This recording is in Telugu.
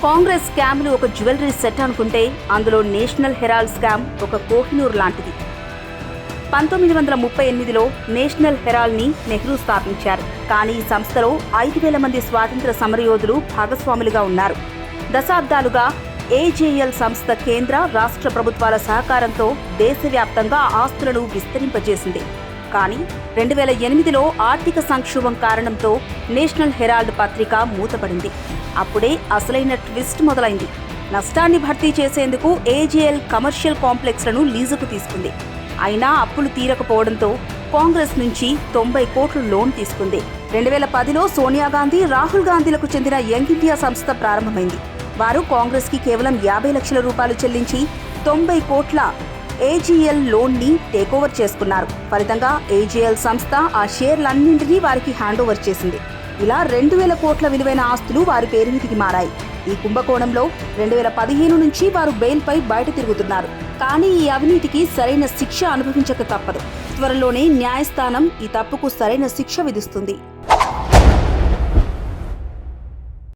కాంగ్రెస్ స్కామ్లు ఒక జ్యువెలరీ సెట్ అనుకుంటే అందులో నేషనల్ హెరాల్డ్ స్కామ్ ఒక కోహినూర్ లాంటిది. 1938లో నేషనల్ హెరాల్డ్ని నెహ్రూ స్థాపించారు. కానీ ఈ సంస్థలో 5,000 మంది స్వాతంత్ర సమరయోధులు భాగస్వాములుగా ఉన్నారు. దశాబ్దాలుగా ఏజేఎల్ సంస్థ కేంద్ర, రాష్ట్ర ప్రభుత్వాల సహకారంతో దేశవ్యాప్తంగా ఆస్తులను విస్తరింపజేసింది. కానీ 2008లో ఆర్థిక సంక్షోభం కారణంతో నేషనల్ హెరాల్డ్ పత్రిక మూతపడింది. అప్పుడే అసలైన ట్విస్ట్ మొదలైంది. నష్టాన్ని భర్తీ చేసేందుకు ఏజేఎల్ కమర్షియల్ కాంప్లెక్స్లను లీజుకు తీసుకుంది. అయినా అప్పులు తీరకపోవడంతో కాంగ్రెస్ నుంచి 90 కోట్ల లోన్ తీసుకుంది. 2010లో సోనియా గాంధీ, రాహుల్ గాంధీలకు చెందిన యంగ్ ఇండియా సంస్థ ప్రారంభమైంది. వారు కాంగ్రెస్కి కేవలం 50 లక్షల రూపాయలు చెల్లించి 90 కోట్ల ఏజీఎల్ లోన్ని టేకోవర్ చేసుకున్నారు. ఫలితంగా ఏజీఎల్ సంస్థ ఆ షేర్లన్నింటినీ వారికి హ్యాండ్ ఓవర్ చేసింది. ఇలా 2,000 కోట్ల విలువైన ఆస్తులు వారి పేరు మీదికి మారాయి. ఈ కుంభకోణంలో 2015 నుంచి వారు బెయిల్పై బయట తిరుగుతున్నారు. కానీ ఈ అవినీతికి సరైన శిక్ష అనుభవించక తప్పదు. త్వరలోనే న్యాయస్థానం ఈ తప్పుకు సరైన శిక్ష విధిస్తుంది.